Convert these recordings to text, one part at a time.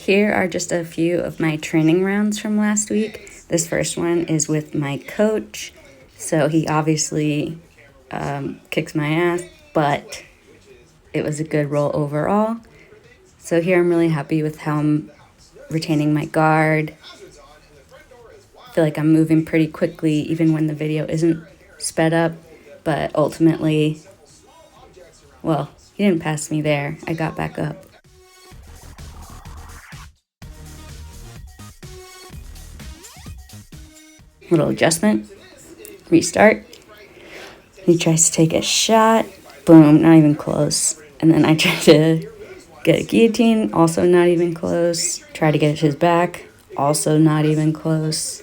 Here are just a few of my training rounds from last week. This first one is with my coach. So he obviously kicks my ass, but it was a good roll overall. So here I'm really happy with how I'm retaining my guard. I feel like I'm moving pretty quickly even when the video isn't sped up, but ultimately, well, he didn't pass me there. I got back up. Little adjustment, restart. He tries to take a shot, boom, not even close. And then I try to get a guillotine, also not even close. Try to get his back, also not even close.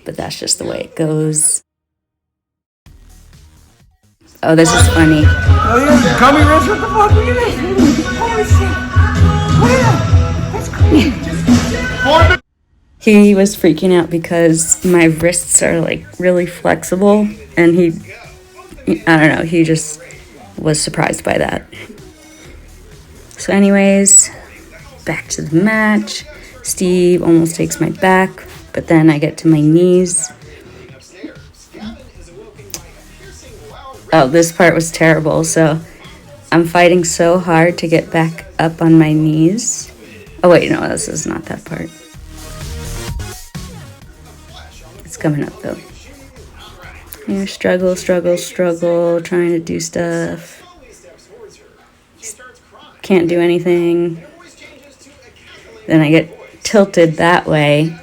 But that's just the way it goes. Oh, this is funny. Oh yeah, you call me Rich? What the fuck? Look at this. Holy shit. Look at that. That's crazy. He was freaking out because my wrists are like really flexible, and I don't know, he just was surprised by that. So anyways, back to the match. Steve almost takes my back, but then I get to my knees. Oh, this part was terrible. So I'm fighting so hard to get back up on my knees. Oh wait, no, this is not that part. It's coming up though. Struggle, trying to do stuff. Can't do anything. Then I get tilted that way,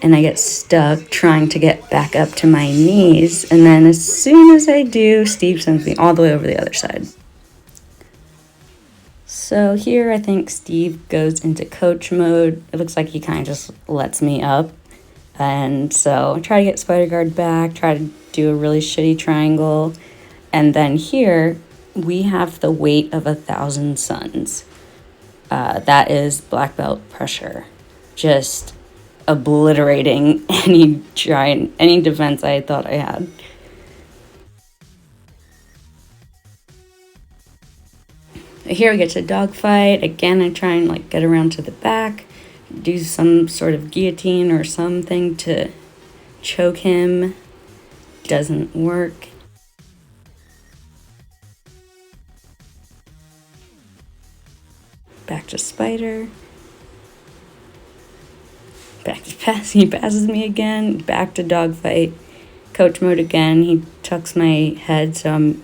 and I get stuck trying to get back up to my knees. And then as soon as I do, Steve sends me all the way over the other side. So here I think Steve goes into coach mode. It looks like he kind of just lets me up. And so I try to get spider guard back, try to do a really shitty triangle. And then here we have the weight of 1,000 suns. That is black belt pressure. Just obliterating any defense I thought I had. Here we get to dogfight. Again, I try and get around to the back, do some sort of guillotine or something to choke him. Doesn't work. Back to spider. Back to pass. He passes me again. Back to dogfight. Coach mode again. He tucks my head, so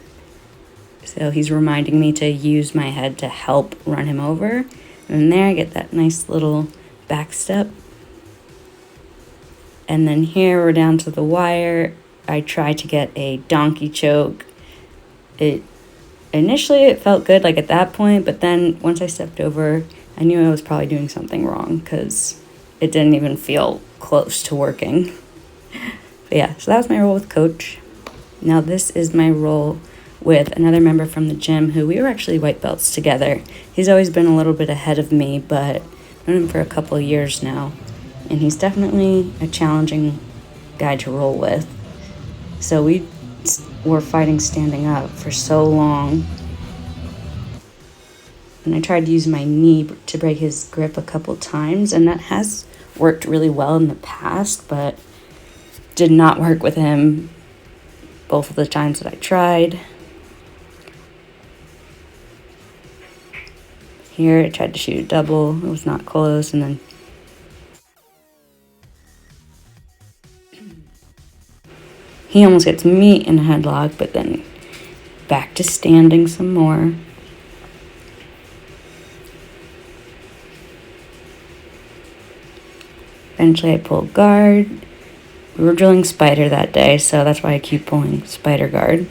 he's reminding me to use my head to help run him over. And there I get that nice little back step. And then here we're down to the wire. I try to get a donkey choke. Initially it felt good at that point, but then once I stepped over, I knew I was probably doing something wrong because it didn't even feel close to working. But yeah, so that was my role with coach. Now this is my role with another member from the gym who we were actually white belts together. He's always been a little bit ahead of me, but I've known him for a couple of years now. And he's definitely a challenging guy to roll with. So we were fighting standing up for so long. And I tried to use my knee to break his grip a couple times, and that has worked really well in the past, but did not work with him both of the times that I tried. Here I tried to shoot a double. It was not close, and then he almost gets me in a headlock, but then back to standing some more. Eventually I pull guard. We were drilling spider that day, so that's why I keep pulling spider guard.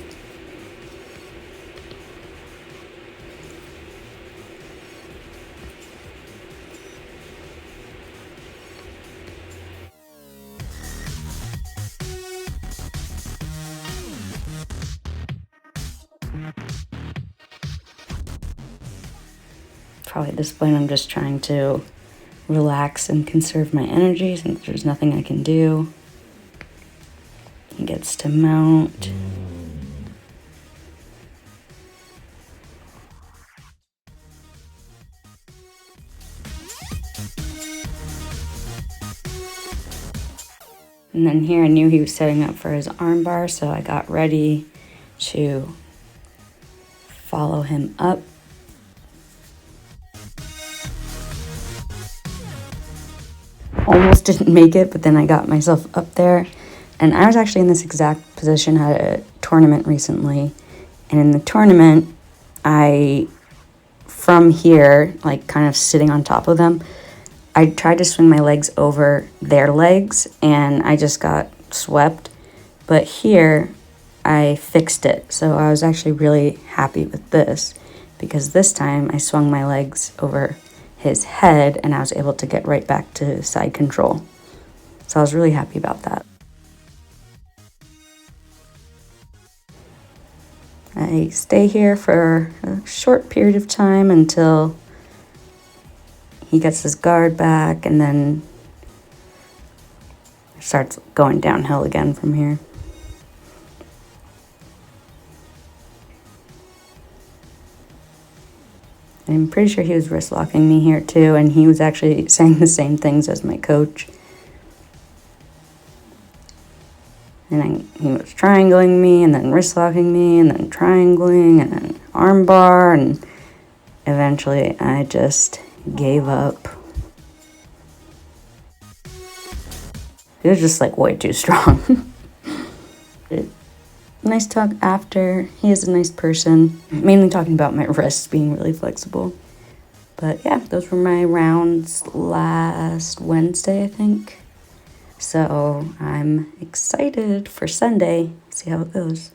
Probably at this point I'm just trying to relax and conserve my energy since there's nothing I can do. He gets to mount. And then here I knew he was setting up for his arm bar, so I got ready to follow him up. Almost didn't make it, but then I got myself up there. And I was actually in this exact position at a tournament recently. And in the tournament, from here, like kind of sitting on top of them, I tried to swing my legs over their legs and I just got swept. But here, I fixed it. So I was actually really happy with this because this time I swung my legs over his head and I was able to get right back to side control. So I was really happy about that. I stay here for a short period of time until he gets his guard back and then starts going downhill again from here. I'm pretty sure he was wrist locking me here too, and he was actually saying the same things as my coach. And he was triangling me, and then wrist locking me, and then triangling, and then arm bar, and eventually I just gave up. He was just like way too strong. Nice talk after. He is a nice person. Mainly talking about my wrists being really flexible. But yeah, those were my rounds last Wednesday, I think. So I'm excited for Sunday. See how it goes.